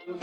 Muletrain!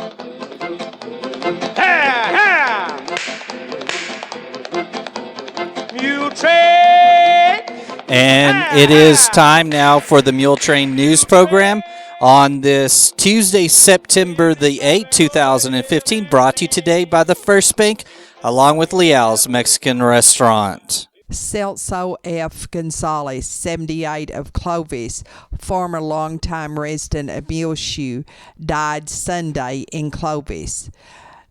And it is time now for the Muletrain News Program on this Tuesday, September the 8th, 2015, brought to you today by the First Bank, along with Leal's Mexican Restaurant. Celso F. Gonzalez, 78, of Clovis, former longtime resident of Muleshoe, died Sunday in Clovis.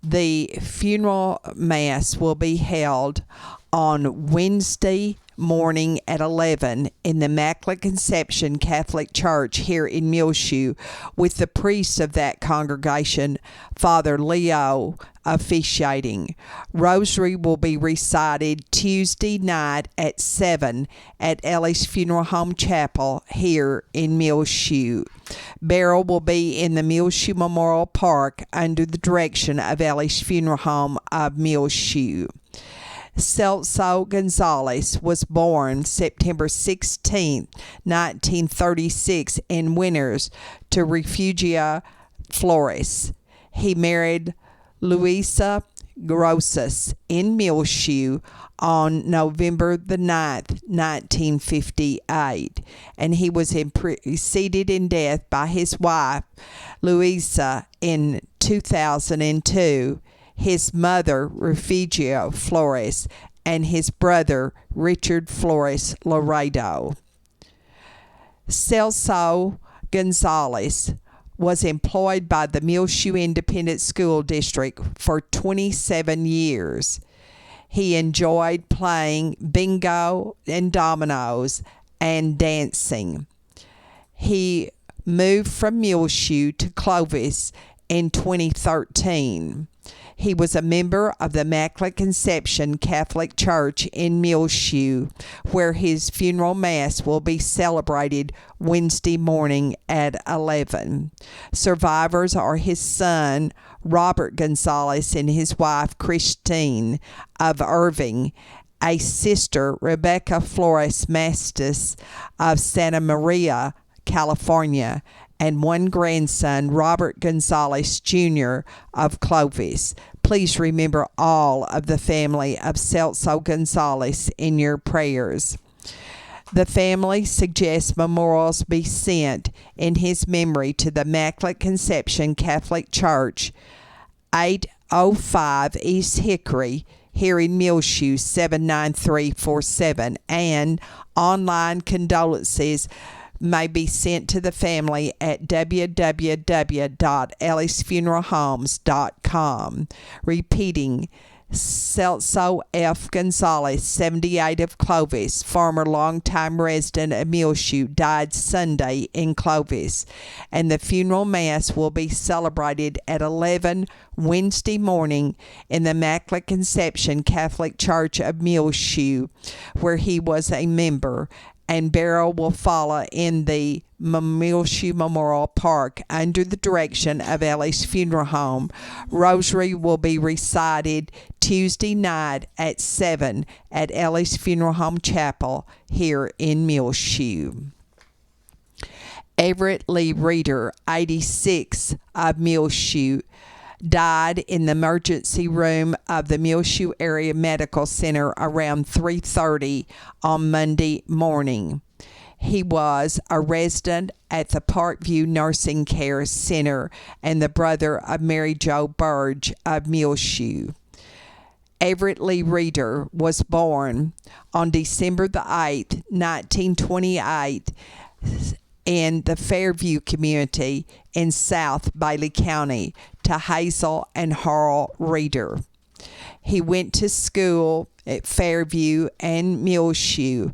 The funeral mass will be held on Wednesday morning at 11 in the Immaculate Conception Catholic Church here in Muleshoe, with the priest of that congregation, Father Leo, officiating. Rosary will be recited Tuesday night at 7 at Ellie's Funeral Home Chapel here in Muleshoe. Burial will be in the Muleshoe Memorial Park under the direction of Ellie's Funeral Home of Muleshoe. Celso Gonzalez was born September 16, 1936 in Winters to Refugia Flores. He married Luisa Grosses in Muleshoe on November the 9th, 1958, and he was preceded in death by his wife, Luisa, in 2002, his mother, Refugio Flores, and his brother, Richard Flores Laredo. Celso Gonzalez was employed by the Muleshoe Independent School District for 27 years. He enjoyed playing bingo and dominoes and dancing. He moved from Muleshoe to Clovis in 2013. He was a member of the Immaculate Conception Catholic Church in Muleshoe, where his funeral mass will be celebrated Wednesday morning at 11. Survivors are his son, Robert Gonzalez, and his wife, Christine of Irving, a sister, Rebecca Flores Mastis of Santa Maria, California, and one grandson, Robert Gonzalez Jr. of Clovis. Please remember all of the family of Celso Gonzalez in your prayers. The family suggests memorials be sent in his memory to the Immaculate Conception Catholic Church, 805 East Hickory, here in Muleshoe, 79347, and online condolences may be sent to the family at www.ellisfuneralhomes.com. Repeating, Celso F. Gonzalez, 78, of Clovis, former longtime resident of Muleshoe, died Sunday in Clovis, and the funeral mass will be celebrated at 11 Wednesday morning in the Immaculate Conception Catholic Church of Muleshoe, where he was a member, and burial will follow in the Muleshoe Memorial Park under the direction of Ellie's Funeral Home. Rosary will be recited Tuesday night at 7 at Ellie's Funeral Home Chapel here in Muleshoe. Everett Lee Reeder, 86, of Muleshoe, died in the emergency room of the Muleshoe Area Medical Center around 3:30 on Monday morning. He was a resident at the Parkview Nursing Care Center and the brother of Mary Jo Burge of Muleshoe. Everett Lee Reeder was born on December the 8th, 1928, in the Fairview community in South Bailey County to Hazel and Harl Reeder. He went to school at Fairview and Muleshoe,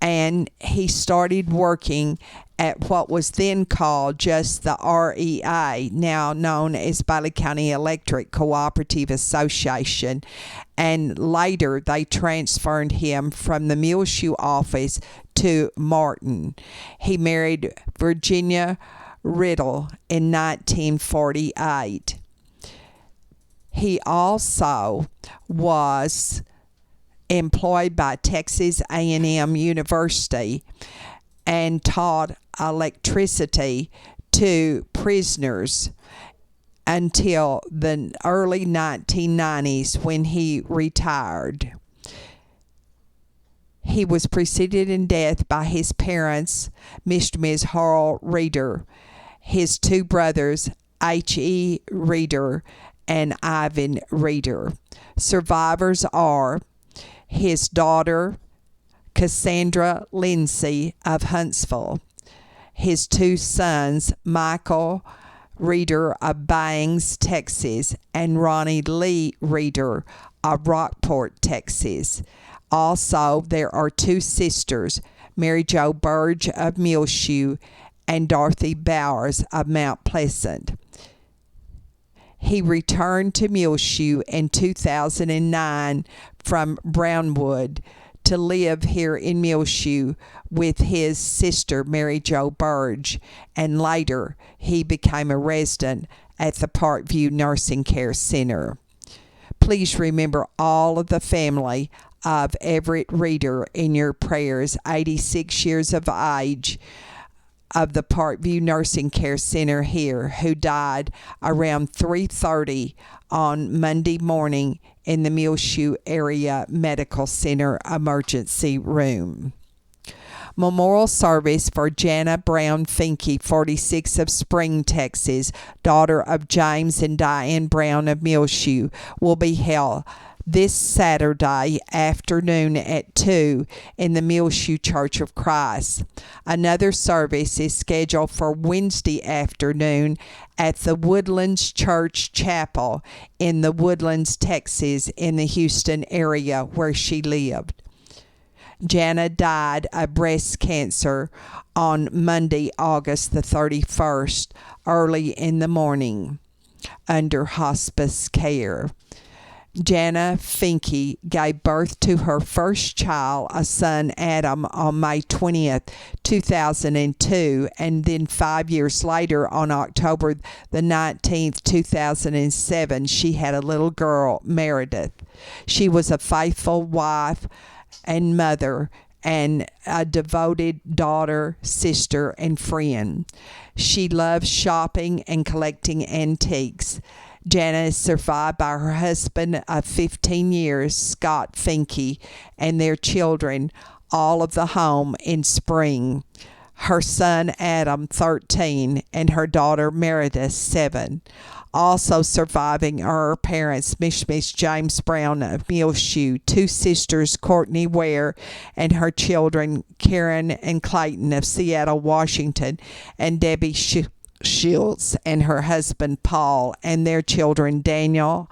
and he started working at what was then called just the REA, now known as Bailey County Electric Cooperative Association, and later they transferred him from the Muleshoe office to Martin. He married Virginia Riddle in 1948. He also was employed by Texas A&M University and taught electricity to prisoners until the early 1990s when he retired. He was preceded in death by his parents, Mr. and Ms. Harl Reeder, his two brothers, H.E. Reeder and Ivan Reeder. Survivors are his daughter, Cassandra Lindsay of Huntsville, his two sons, Michael Reeder of Bangs, Texas, and Ronnie Lee Reeder of Rockport, Texas. Also, there are two sisters, Mary Jo Burge of Muleshoe and Dorothy Bowers of Mount Pleasant. He returned to Muleshoe in 2009 from Brownwood to live here in Muleshoe with his sister, Mary Jo Burge, and later he became a resident at the Parkview Nursing Care Center. Please remember all of the family of Everett Reeder in your prayers, 86 years of age, of the Parkview Nursing Care Center here, who died around 3:30 on Monday morning in the Muleshoe Area Medical Center emergency room. Memorial service for Jana Brown Finke, 46, of Spring, Texas, daughter of James and Diane Brown of Muleshoe, will be held this Saturday afternoon at 2 in the Muleshoe Church of Christ. Another service is scheduled for Wednesday afternoon at the Woodlands Church Chapel in the Woodlands, Texas, in the Houston area where she lived. Jana died of breast cancer on Monday, August the 31st, early in the morning, under hospice care. Jana Finke gave birth to her first child, a son, Adam, on May 20th, 2002, and then 5 years later, on October the 19th, 2007, she had a little girl, Meredith. She was a faithful wife and mother and a devoted daughter, sister, and friend. She loved shopping and collecting antiques. Jana is survived by her husband of 15 years, Scott Finke, and their children, all of the home in Spring. Her son Adam, 13, and her daughter Meredith, 7. Also surviving are her parents, Miss James Brown of Muleshoe, two sisters, Courtney Ware, and her children, Karen and Clayton of Seattle, Washington, and Debbie Shields and her husband, Paul, and their children, Daniel,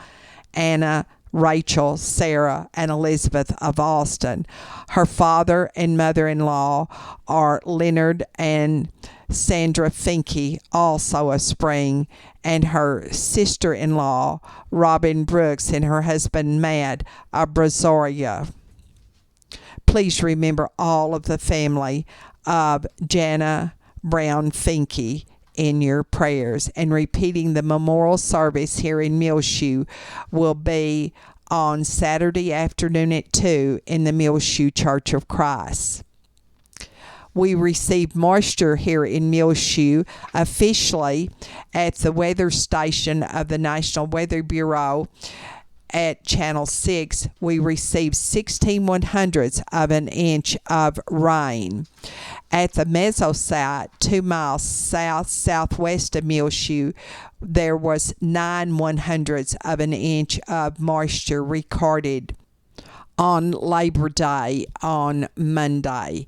Anna, Rachel, Sarah, and Elizabeth of Austin. Her father and mother-in-law are Leonard and Sandra Finke, also of Spring, and her sister-in-law, Robin Brooks, and her husband, Matt, of Brazoria. Please remember all of the family of Jana Brown Finke in your prayers. And repeating, the memorial service here in Muleshoe will be on Saturday afternoon at 2 in the Muleshoe Church of Christ. We received moisture here in Muleshoe officially at the weather station of the National Weather Bureau at Channel 6. We received 16/100ths of an inch of rain. At the Mezzo site, 2 miles southwest of Muleshoe, there was 9/100ths of an inch of moisture recorded on Labor Day on Monday.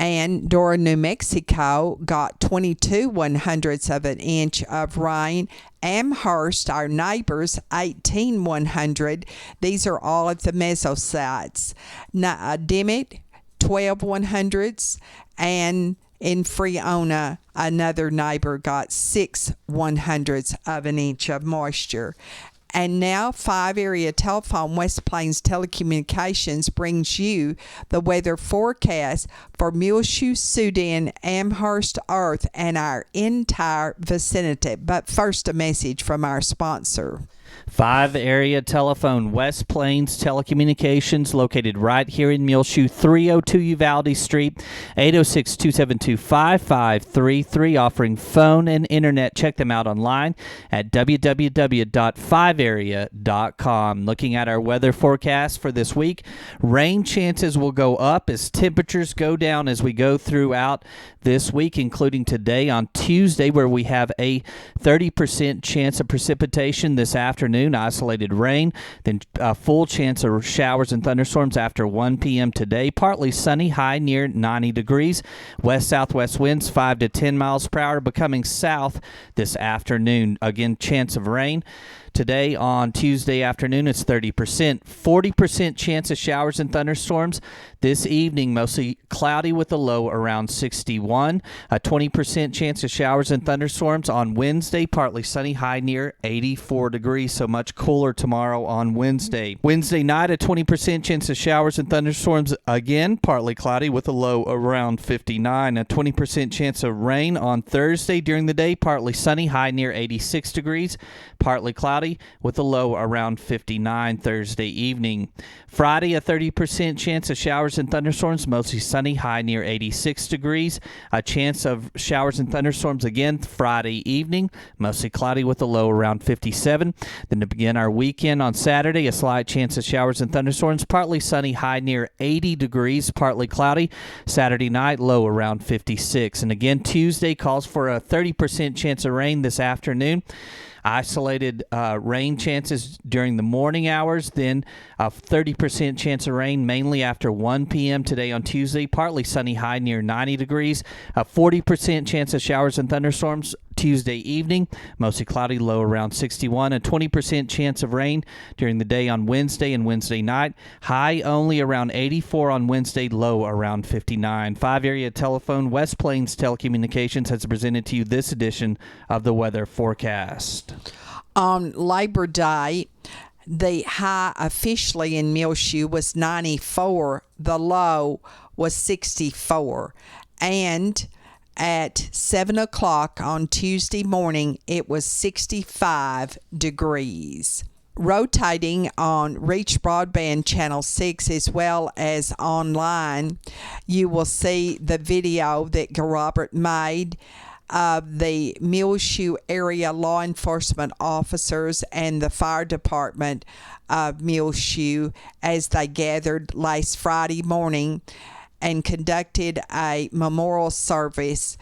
And Dora, New Mexico got 22/100ths of an inch of rain. Amherst, our neighbors, 18/100. These are all at the Mezzo sites. Dimmitt, 12/100ths, and in Freona, another neighbor got 6/100ths of an inch of moisture. And now 5 area telephone West Plains Telecommunications brings you the weather forecast for Muleshoe, Sudan, Amherst, Earth, and our entire vicinity. But first, a message from our sponsor. 5 area telephone, West Plains Telecommunications, located right here in Muleshoe, 302 Uvalde Street, 806-272-5533, offering phone and internet. Check them out online at www.5area.com. Looking at our weather forecast for this week, rain chances will go up as temperatures go down as we go throughout this week, including today on Tuesday, where we have a 30% chance of precipitation this afternoon, isolated rain, then a full chance of showers and thunderstorms after 1 p.m. today. Partly sunny, high near 90 degrees. West-southwest winds 5 to 10 miles per hour, becoming south this afternoon. Again, chance of rain. Today on Tuesday afternoon, it's 30%. 40% chance of showers and thunderstorms. This evening, mostly cloudy with a low around 61. A 20% chance of showers and thunderstorms on Wednesday. Partly sunny, high near 84 degrees, so much cooler tomorrow on Wednesday. Wednesday night, a 20% chance of showers and thunderstorms again. Partly cloudy with a low around 59. A 20% chance of rain on Thursday during the day. Partly sunny, high near 86 degrees. Partly cloudy with a low around 59 Thursday evening. Friday, a 30% chance of showers and thunderstorms, mostly sunny, high near 86 degrees. A chance of showers and thunderstorms again Friday evening, mostly cloudy with a low around 57. Then to begin our weekend on Saturday, a slight chance of showers and thunderstorms, partly sunny, high near 80 degrees, partly cloudy. Saturday night, low around 56. And again, Tuesday calls for a 30% chance of rain this afternoon. Isolated rain chances during the morning hours, then a 30% chance of rain mainly after 1 p.m. today on Tuesday. Partly sunny, high near 90 degrees. A 40% chance of showers and thunderstorms Tuesday evening, mostly cloudy, low around 61. A 20% chance of rain during the day on Wednesday and Wednesday night. High only around 84 on Wednesday, low around 59. 5 area telephone, West Plains Telecommunications has presented to you this edition of the weather forecast. On Labor Day, the high officially in Muleshoe was 94. The low was 64. And at 7 o'clock on Tuesday morning, it was 65 degrees. Rotating on Reach Broadband Channel 6 as well as online, you will see the video that Robert made of the Muleshoe area law enforcement officers and the fire department of Muleshoe as they gathered last Friday morning and conducted a memorial service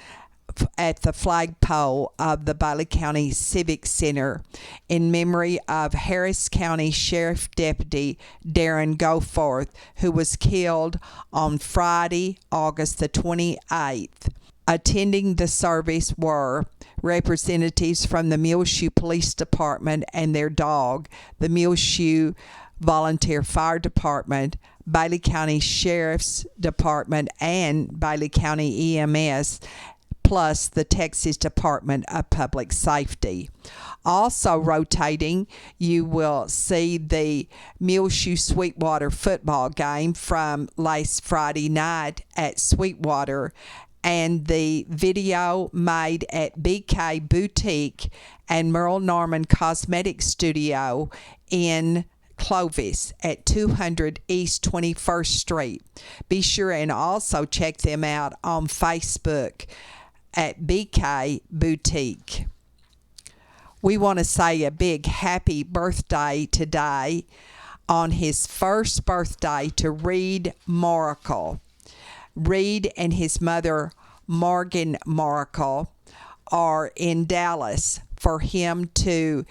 at the flagpole of the Bailey County Civic Center in memory of Harris County Sheriff Deputy Darren Goforth, who was killed on Friday, August the 28th. Attending the service were representatives from the Muleshoe Police Department and their dog, the Muleshoe Volunteer Fire Department, Bailey County Sheriff's Department, and Bailey County EMS, plus the Texas Department of Public Safety. Also rotating, you will see the Muleshoe Sweetwater football game from last Friday night at Sweetwater, and the video made at BK Boutique and Merle Norman Cosmetic Studio in Clovis at 200 East 21st Street. Be sure and also check them out on Facebook at BK Boutique. We want to say a big happy birthday today on his first birthday to Reed Maracle. Reed and his mother, Morgan Maracle, are in Dallas for him to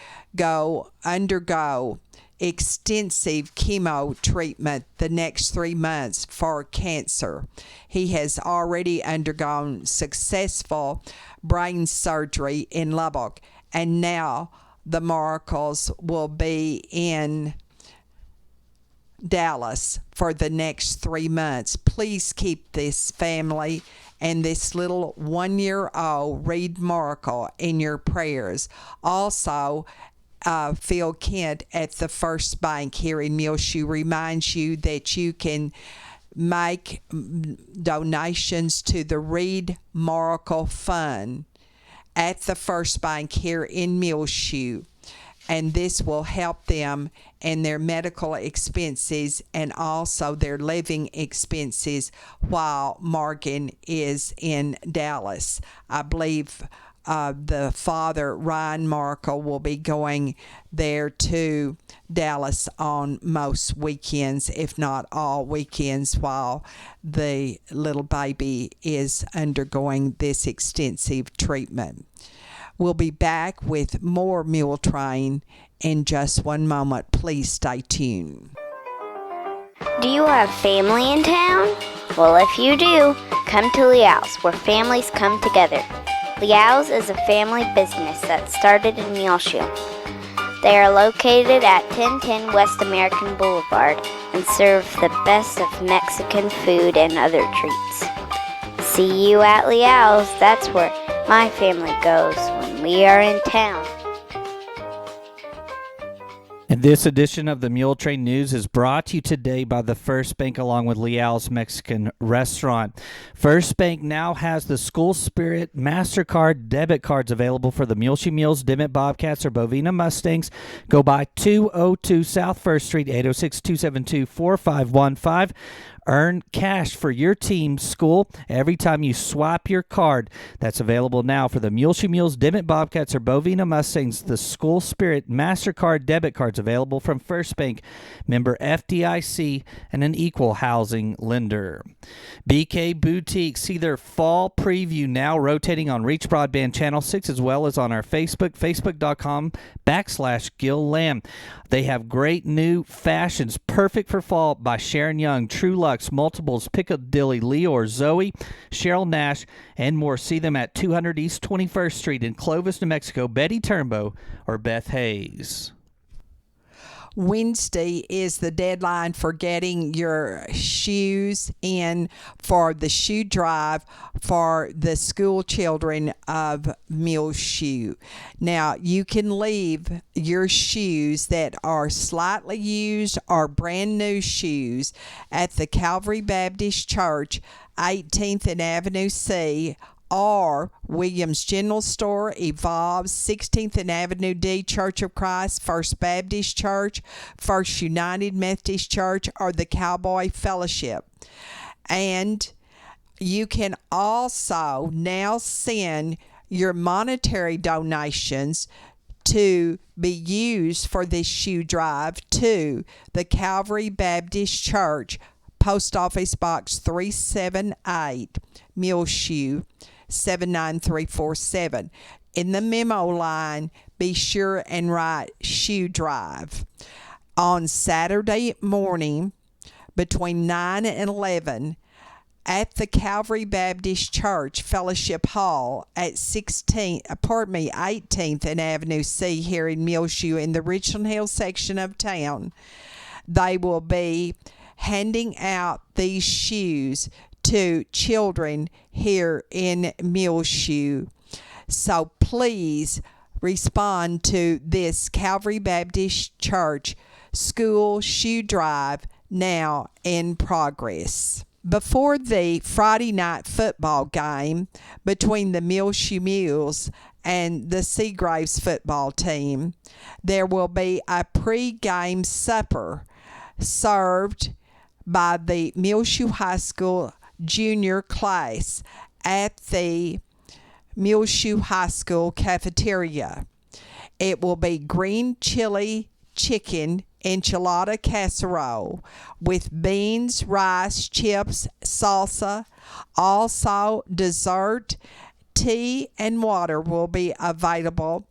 undergo extensive chemo treatment the next 3 months for cancer. He has already undergone successful brain surgery in Lubbock, and now the Maracles will be in Dallas for the next 3 months. Please keep this family and this little 1-year-old Reed Maracle in your prayers. Also, Phil Kent at the First Bank here in Muleshoe reminds you that you can make donations to the Reed Maracle Fund at the First Bank here in Muleshoe. and this will help them in their medical expenses and also their living expenses while Morgan is in Dallas. I believe the father, Ryan Markle, will be going there to Dallas on most weekends, if not all weekends, while the little baby is undergoing this extensive treatment. We'll be back with more Muletrain in just one moment. Please stay tuned. Do you have family in town? Well, if you do, come to Liao's, where families come together. Liao's is a family business that started in Muleshoe. They are located at 1010 West American Boulevard and serve the best of Mexican food and other treats. See you at Liao's. That's where my family goes when we are in town. And this edition of the Muletrain News is brought to you today by the First Bank along with Liao's Mexican Restaurant. First Bank now has the School Spirit MasterCard debit cards available for the Muleshoe Mules, Dimmitt Bobcats, or Bovina Mustangs. Go by 202 South First Street, 806-272-4515. Earn cash for your team's school every time you swipe your card. That's available now for the Muleshoe Mules, Dimmitt Bobcats, or Bovina Mustangs. The School Spirit MasterCard debit cards available from First Bank, member FDIC, and an equal housing lender. BK Boutique. See their fall preview now rotating on Reach Broadband Channel 6 as well as on our Facebook, facebook.com/Gil Lamb. They have great new fashions perfect for fall by Sharon Young, True Lux, Multiples, Piccadilly, Leor, Zoe, Cheryl Nash, and more. See them at 200 East 21st Street in Clovis, New Mexico, Betty Turnbow, or Beth Hayes. Wednesday is the deadline for getting your shoes in for the shoe drive for the school children of Muleshoe. Now, you can leave your shoes that are slightly used or brand new shoes at the Calvary Baptist Church, 18th and Avenue C, or Williams General Store, Evolve, 16th and Avenue D, Church of Christ, First Baptist Church, First United Methodist Church, or the Cowboy Fellowship. And you can also now send your monetary donations to be used for this shoe drive to the Calvary Baptist Church, Post Office Box 378, Muleshoe, 79347. In the memo line, be sure and write shoe drive. On Saturday morning between 9 and 11 at the Calvary Baptist Church Fellowship Hall at 18th and Avenue C here in Muleshoe in the Richland Hill section of town, they will be handing out these shoes to children here in Muleshoe. So please respond to this Calvary Baptist Church school shoe drive now in progress. Before the Friday night football game between the Muleshoe Mules and the Seagraves football team, there will be a pre-game supper served by the Muleshoe High School junior class at the Muleshoe High School cafeteria. It will be green chili chicken enchilada casserole with beans, rice, chips, salsa. Also, dessert, tea, and water will be available,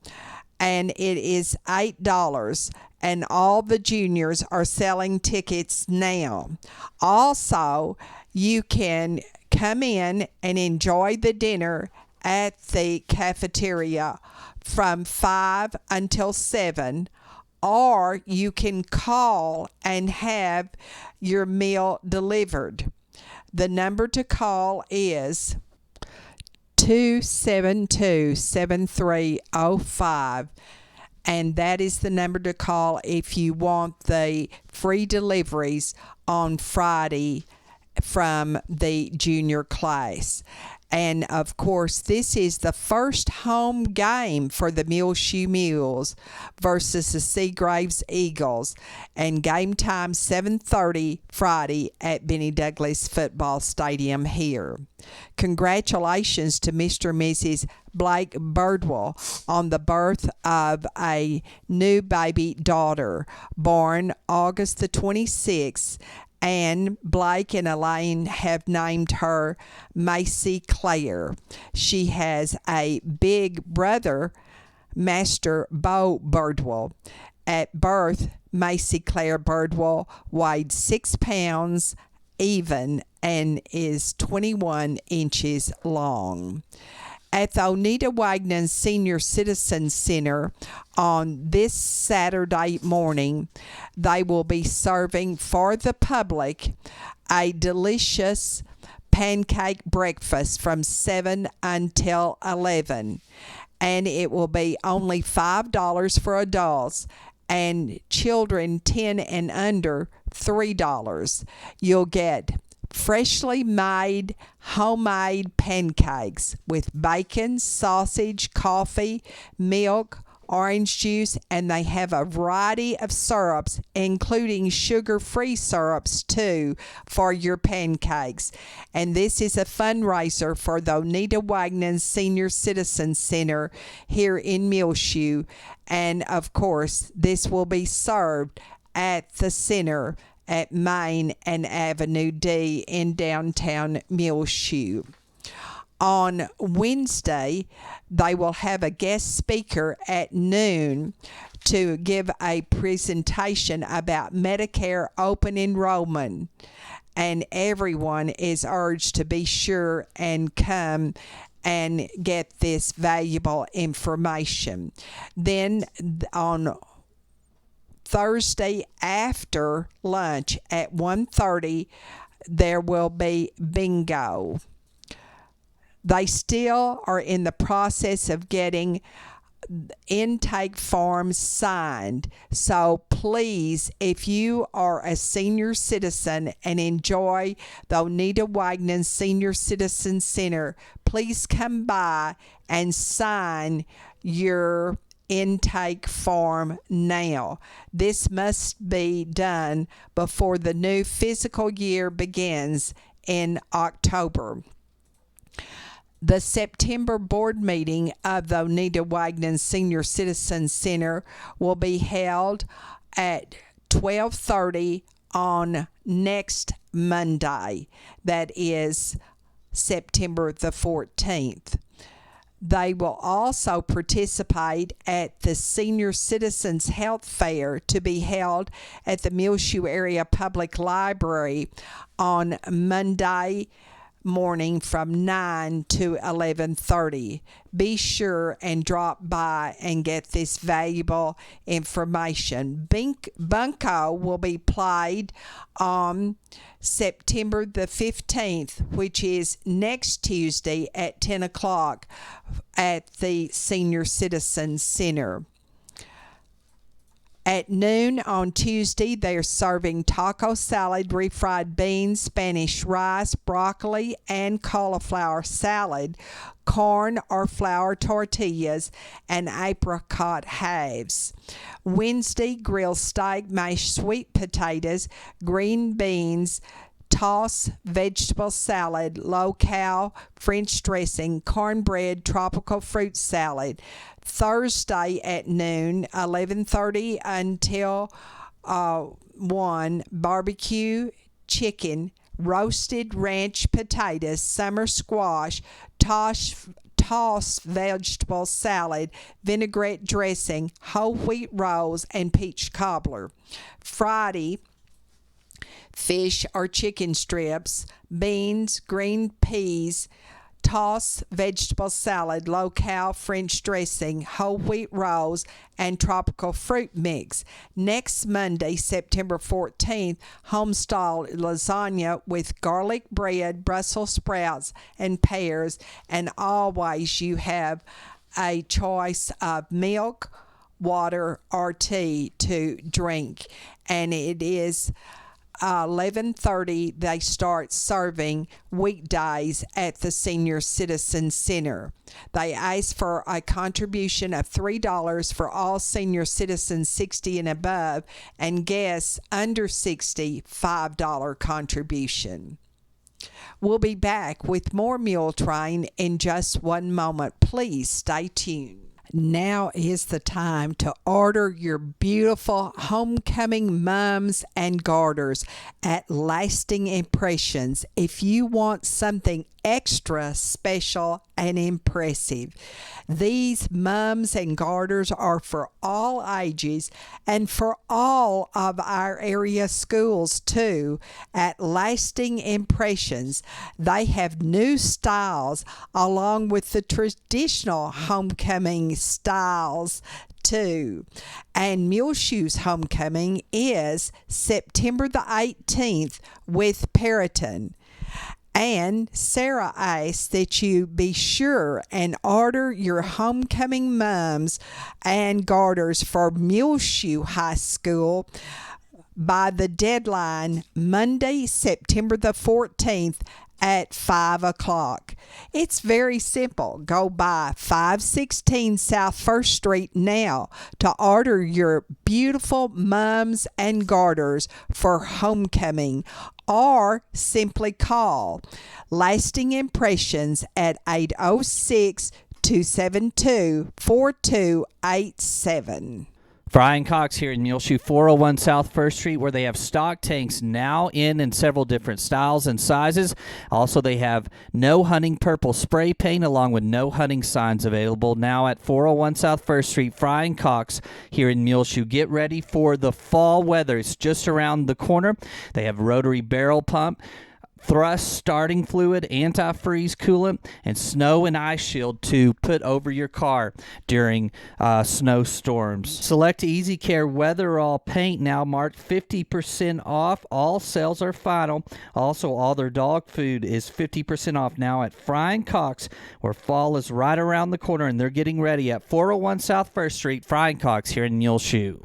and it is $8. And all the juniors are selling tickets now. Also, you can come in and enjoy the dinner at the cafeteria from 5 until 7, or you can call and have your meal delivered. The number to call is 272-7305. And that is the number to call if you want the free deliveries on Friday from the junior class. And of course, this is the first home game for the Muleshoe Mules versus the Seagraves Eagles. And game time 7:30 Friday at Benny Douglas Football Stadium here. Congratulations to Mr. and Mrs. Blake Birdwell on the birth of a new baby daughter born August the 26th. And Blake and Elaine have named her Macy Claire. She has a big brother, Master Bo Birdwell. At birth, Macy Claire Birdwell weighed 6 pounds even and is 21 inches long. At the Oneida Wagner Senior Citizen Center on this Saturday morning, they will be serving for the public a delicious pancake breakfast from 7 until 11. And it will be only $5 for adults and children 10 and under $3. You'll get freshly made homemade pancakes with bacon, sausage, coffee, milk, orange juice, and they have a variety of syrups, including sugar-free syrups too, for your pancakes. And this is a fundraiser for the Oneida Wagner Senior Citizen Center here in Muleshoe. And of course, this will be served at the center at Main and Avenue D in downtown Muleshoe. On Wednesday, they will have a guest speaker at noon to give a presentation about Medicare open enrollment. And everyone is urged to be sure and come and get this valuable information. Then on Thursday after lunch at 1:30, there will be bingo. They still are in the process of getting intake forms signed. So please, if you are a senior citizen and enjoy the Oneida Wagner Senior Citizen Center, please come by and sign your intake form now. This must be done before the new fiscal year begins in October. The September board meeting of the Oneida Wagner Senior Citizen Center will be held at 12:30 on next Monday. That is September the 14th. They will also participate at the Senior Citizens Health Fair to be held at the Muleshoe Area Public Library on Monday morning from 9 to 11:30. Be sure and drop by and get this valuable information. Bunko will be played on September the 15th, which is next Tuesday at 10 o'clock at the Senior Citizen Center. At noon on Tuesday, they are serving taco salad, refried beans, Spanish rice, broccoli, and cauliflower salad, corn or flour tortillas, and apricot halves. Wednesday, grilled steak, mashed sweet potatoes, green beans, tossed vegetable salad, low-cal French dressing, cornbread, tropical fruit salad. Thursday at noon, 11:30 until 1, barbecue chicken, roasted ranch potatoes, summer squash, tossed vegetable salad, vinaigrette dressing, whole wheat rolls, and peach cobbler. Friday, fish or chicken strips, beans, green peas, tossed vegetable salad, low-cal French dressing, whole wheat rolls, and tropical fruit mix. Next Monday, September 14th, home-style lasagna with garlic bread, Brussels sprouts, and pears. And always you have a choice of milk, water, or tea to drink. And it is 11:30 they start serving weekdays at the Senior Citizen Center. They ask for a contribution of $3 for all senior citizens 60 and above, and guests under 60, $5 contribution. We'll be back with more Muletrain in just one moment. Please stay tuned. Now is the time to order your beautiful homecoming mums and garters at Lasting Impressions if you want something extra special and impressive. These mums and garters are for all ages and for all of our area schools too. At Lasting Impressions, they have new styles along with the traditional homecoming styles too. And Muleshoe's homecoming is September the 18th with Periton. And Sarah asks that you be sure and order your homecoming mums and garters for Muleshoe High School by the deadline Monday, September the 14th at 5 o'clock. It's very simple. Go by 516 South 1st Street now to order your beautiful mums and garters for homecoming, or simply call Lasting Impressions at 806-272-4287. Brian Cox here in Muleshoe, 401 South 1st Street, where they have stock tanks now in several different styles and sizes. Also, they have No Hunting Purple spray paint along with No Hunting signs available now at 401 South 1st Street. Brian Cox here in Muleshoe. Get ready for the fall weather. It's just around the corner. They have rotary barrel pump, thrust starting fluid, antifreeze coolant, and snow and ice shield to put over your car during snowstorms. Select Easy Care Weatherall paint now marked 50% off. All sales are final. Also, all their dog food is 50% off now at Fry & Cox, where fall is right around the corner, and they're getting ready at 401 South 1st Street. Fry & Cox here in Muleshoe.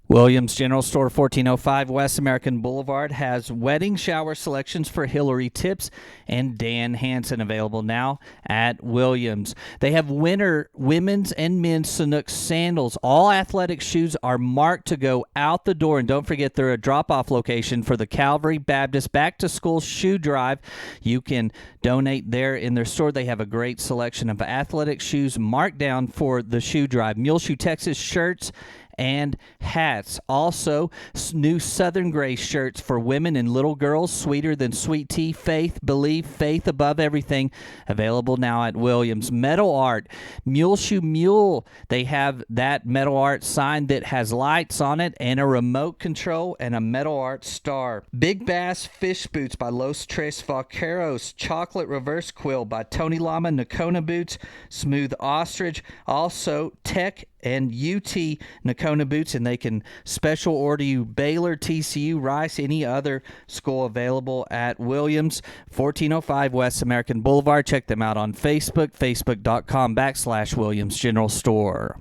Williams General Store, 1405 West American Boulevard, has wedding shower selections for Hillary Tips and Dan Hansen available now at Williams. They have winter women's and men's Sanuk sandals. All athletic shoes are marked to go out the door. And don't forget, they're a drop-off location for the Calvary Baptist Back to School Shoe Drive. You can donate there in their store. They have a great selection of athletic shoes marked down for the shoe drive. Muleshoe, Texas shirts and hats. Also, new Southern Gray shirts for women and little girls, Sweeter Than Sweet Tea, Faith, Believe, Faith Above Everything, available now at Williams. Metal art, Muleshoe Mule. They have that metal art sign that has lights on it and a remote control and a metal art star. Big Bass Fish Boots by Los Tres Vaqueros. Chocolate Reverse Quill by Tony Lama, Nakona Boots. Smooth Ostrich. Also, Tech and UT Nakona Boots, and they can special order you Baylor, TCU, Rice, any other school available at Williams, 1405 West American Boulevard. Check them out on Facebook, facebook.com/Williams General Store.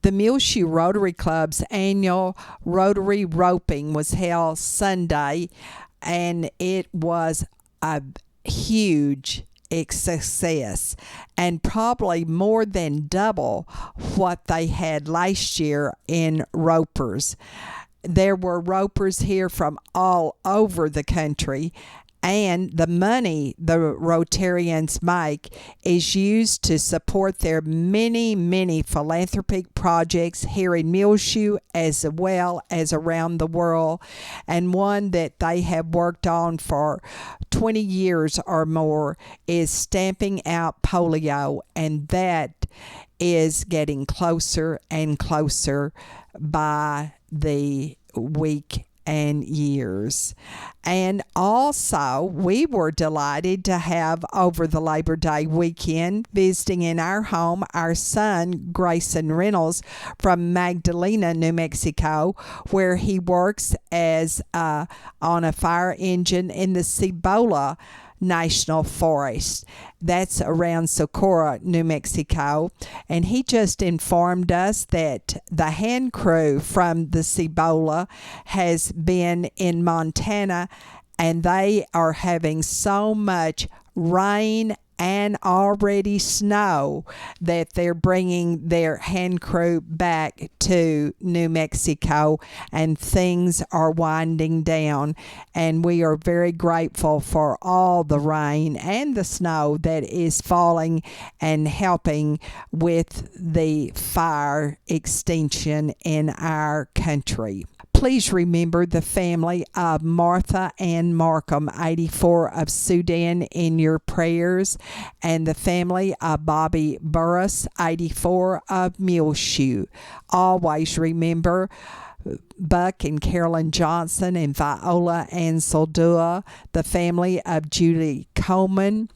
The Muleshoe Rotary Club's annual Rotary Roping was held Sunday, and it was a huge success, and probably more than double what they had last year in ropers. There were ropers here from all over the country, and the money the Rotarians make is used to support their many philanthropic projects here in Muleshoe as well as around the world, and one that they have worked on for 20 years or more is stamping out polio, and that is getting closer and closer by the week and years. And also, we were delighted to have over the Labor Day weekend visiting in our home our son Grayson Reynolds from Magdalena, New Mexico, where he works as on a fire engine in the Cibola National Forest. That's around Socorro, New Mexico. And he just informed us that the hand crew from the Cibola has been in Montana, and they are having so much rain and already snow that they're bringing their hand crew back to New Mexico, and things are winding down, and we are very grateful for all the rain and the snow that is falling and helping with the fire extinction in our country. Please remember the family of Martha Ann Markham, 84, of Sudan in your prayers, and the family of Bobby Burris, 84, of Muleshoe. Always remember Buck and Carolyn Johnson and Viola and Soldua, the family of Julie Coleman.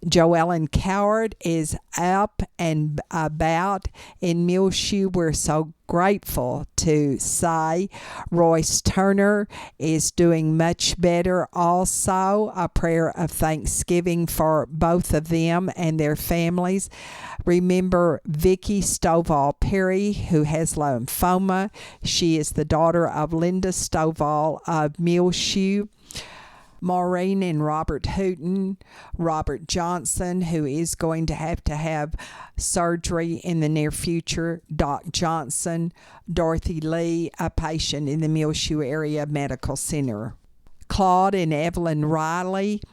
Joellen Coward is up and about in Muleshoe. We're so grateful to say. Royce Turner is doing much better also. A prayer of thanksgiving for both of them and their families. Remember Vicky Stovall Perry, who has lymphoma. She is the daughter of Linda Stovall of Muleshoe. Maureen and Robert Hooten, Robert Johnson, who is going to have surgery in the near future, Doc Johnson, Dorothy Lee, a patient in the Muleshoe Area Medical Center, Claude and Evelyn Riley,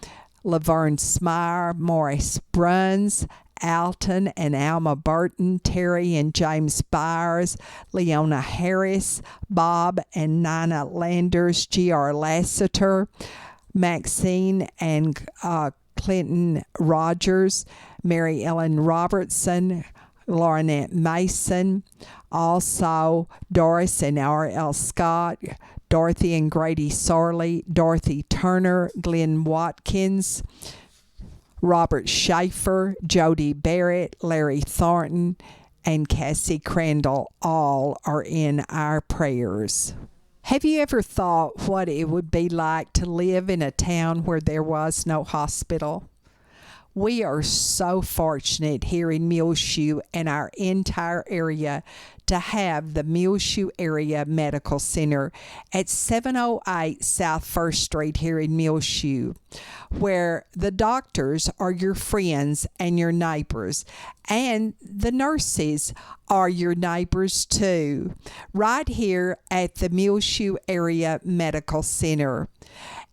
Laverne Smire, Morris Bruns, Alton and Alma Burton, Terry and James Byers, Leona Harris, Bob and Nina Landers, G.R. Lassiter, Maxine and Clinton Rogers, Mary Ellen Robertson, Laurinette Mason, also Doris and R.L. Scott, Dorothy and Grady Sorley, Dorothy Turner, Glenn Watkins, Robert Schaefer, Jody Barrett, Larry Thornton, and Cassie Crandall all are in our prayers. Have you ever thought what it would be like to live in a town where there was no hospital? We are so fortunate here in Muleshoe and our entire area to have the Muleshoe Area Medical Center at 708 South 1st Street here in Muleshoe, where the doctors are your friends and your neighbors, and the nurses are your neighbors too, right here at the Muleshoe Area Medical Center.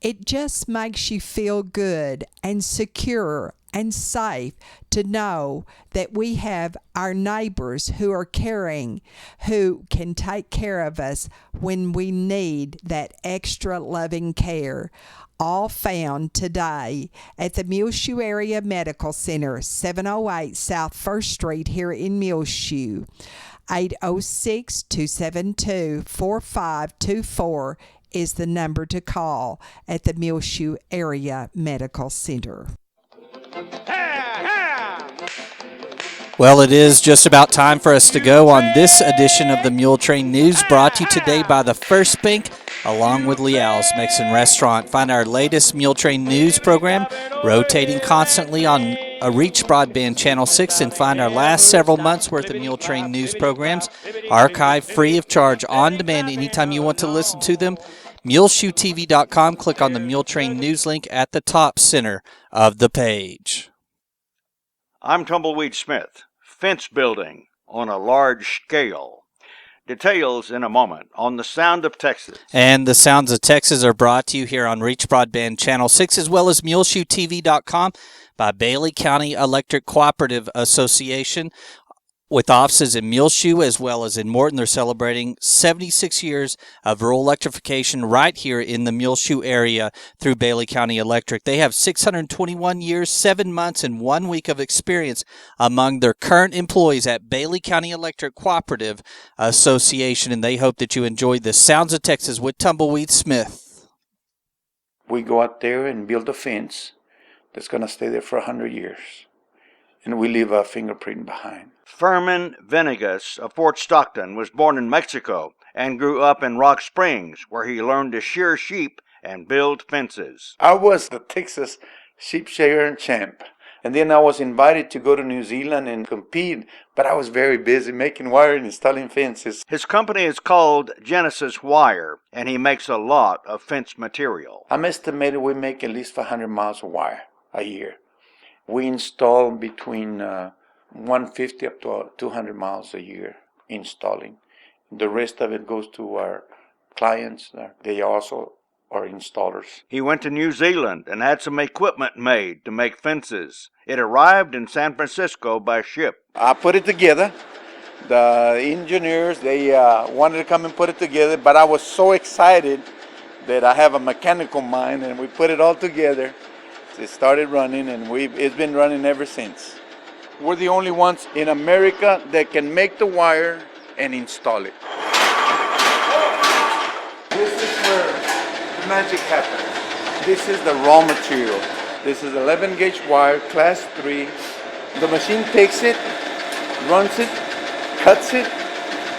It just makes you feel good and secure and safe to know that we have our neighbors who are caring, who can take care of us when we need that extra loving care. All found today at the Muleshoe Area Medical Center, 708 South 1st Street here in Muleshoe. 806-272-4524 is the number to call at the Muleshoe Area Medical Center. Well, it is just about time for us to go on this edition of the Muletrain News, brought to you today by the First Bank, along with Liao's Mexican Restaurant. Find our latest Muletrain News program rotating constantly on Reach Broadband Channel 6, and find our last several months' worth of Muletrain News programs archived free of charge on demand anytime you want to listen to them. MuleshoeTV.com. Click on the Muletrain News link at the top center of the page. I'm Tumbleweed Smith. Fence building on a large scale. Details in a moment on The Sound of Texas. And The Sounds of Texas are brought to you here on Reach Broadband Channel 6, as well as MuleshoeTV.com by Bailey County Electric Cooperative Association, with offices in Muleshoe as well as in Morton. They're celebrating 76 years of rural electrification right here in the Muleshoe area through Bailey County Electric. They have 621 years, 7 months, and 1 week of experience among their current employees at Bailey County Electric Cooperative Association, and they hope that you enjoy the Sounds of Texas with Tumbleweed Smith. We go out there and build a fence that's going to stay there for 100 years, and we leave a fingerprint behind. Furman Venegas of Fort Stockton was born in Mexico and grew up in Rock Springs, where he learned to shear sheep and build fences. I was the Texas sheep shearer and champ. And then I was invited to go to New Zealand and compete, but I was very busy making wire and installing fences. His company is called Genesis Wire, and he makes a lot of fence material. I'm estimated we make at least 500 miles of wire a year. We install between 150 up to 200 miles a year installing. The rest of it goes to our clients. They also are installers. He went to New Zealand and had some equipment made to make fences. It arrived in San Francisco by ship. I put it together. The engineers, they wanted to come and put it together, but I was so excited that I have a mechanical mind, and we put it all together. It started running, and it's been running ever since. We're the only ones in America that can make the wire and install it. This is where the magic happens. This is the raw material. This is 11 gauge wire, class 3. The machine takes it, runs it, cuts it,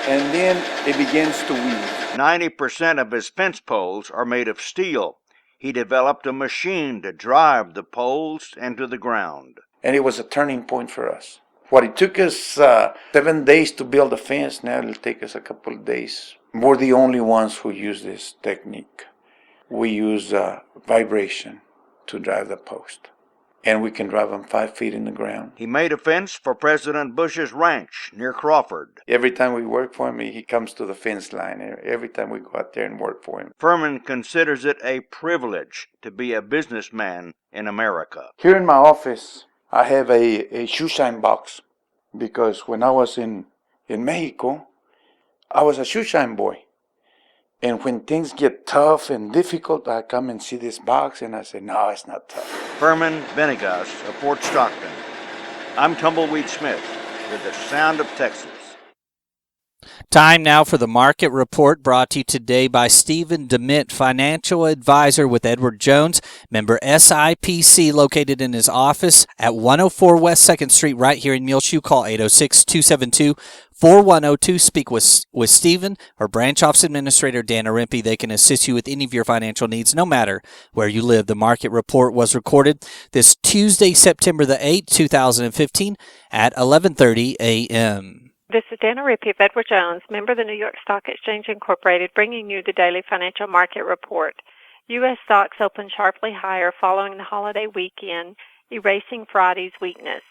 and then it begins to weave. 90% of his fence poles are made of steel. He developed a machine to drive the poles into the ground. And it was a turning point for us. What it took us 7 days to build a fence, now it'll take us a couple of days. We're the only ones who use this technique. We use vibration to drive the post. And we can drive them 5 feet in the ground. He made a fence for President Bush's ranch near Crawford. Every time we work for him, he comes to the fence line. Every time we go out there and work for him. Furman considers it a privilege to be a businessman in America. Here in my office, I have a shoe shine box, because when I was in Mexico, I was a shoe shine boy. And when things get tough and difficult, I come and see this box and I say, no, it's not tough. Furman Venegas of Fort Stockton. I'm Tumbleweed Smith with the Sound of Texas. Time now for the market report, brought to you today by Stephen DeMint, financial advisor with Edward Jones, member SIPC, located in his office at 104 West 2nd Street right here in Muleshoe. Call 806-272-4102. Speak with Stephen or branch office administrator Dan Arimpi. They can assist you with any of your financial needs, no matter where you live. The market report was recorded this Tuesday, September the 8th, 2015 at 11:30 a.m. This is Dana Rippey of Edward Jones, member of the New York Stock Exchange Incorporated, bringing you the daily financial market report. U.S. stocks opened sharply higher following the holiday weekend, erasing Friday's weakness.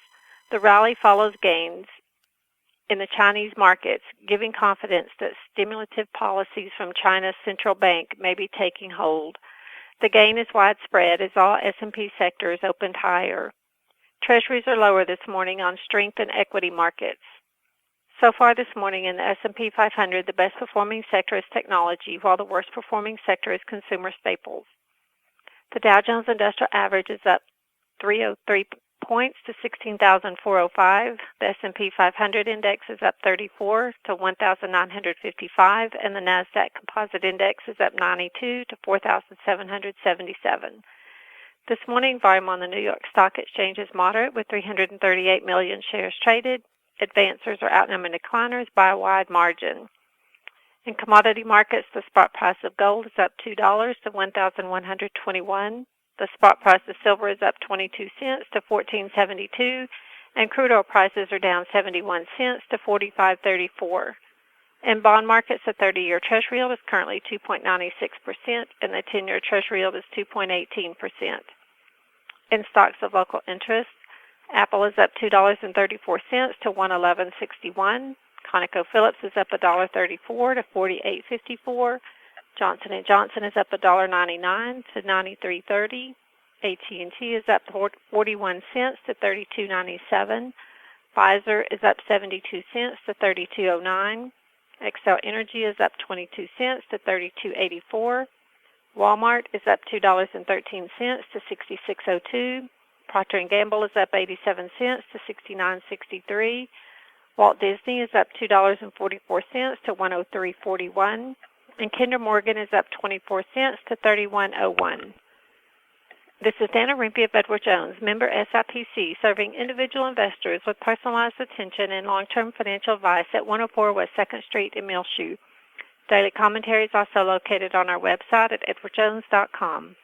The rally follows gains in the Chinese markets, giving confidence that stimulative policies from China's central bank may be taking hold. The gain is widespread as all S&P sectors opened higher. Treasuries are lower this morning on strength in equity markets. So far this morning in the S&P 500, the best performing sector is technology, while the worst performing sector is consumer staples. The Dow Jones Industrial Average is up 303 points to 16,405. The S&P 500 index is up 34 to 1,955, and the NASDAQ Composite Index is up 92 to 4,777. This morning, volume on the New York Stock Exchange is moderate, with 338 million shares traded. Advancers are outnumbering decliners by a wide margin. In commodity markets, the spot price of gold is up $2 to $1,121. The spot price of silver is up 22 cents to $14.72, and crude oil prices are down 71 cents to $45.34. In bond markets, the 30-year Treasury yield is currently 2.96%, and the 10-year Treasury yield is 2.18%. In stocks of local interest, Apple is up $2.34 to $111.61. ConocoPhillips is up $1.34 to $48.54. Johnson & Johnson is up $1.99 to $93.30. AT&T is up 41 cents to $32.97. Pfizer is up 72 cents to $32.09. Xcel Energy is up 22 cents to $32.84. Walmart is up $2.13 to $66.02. Procter & Gamble is up 87 cents to $69.63. Walt Disney is up $2.44 to $103.41. And Kinder Morgan is up 24 cents to $31.01. This is Dana Rimpey of Edward Jones, member SIPC, serving individual investors with personalized attention and long-term financial advice at 104 West 2nd Street in Muleshoe. Daily commentary is also located on our website at edwardjones.com.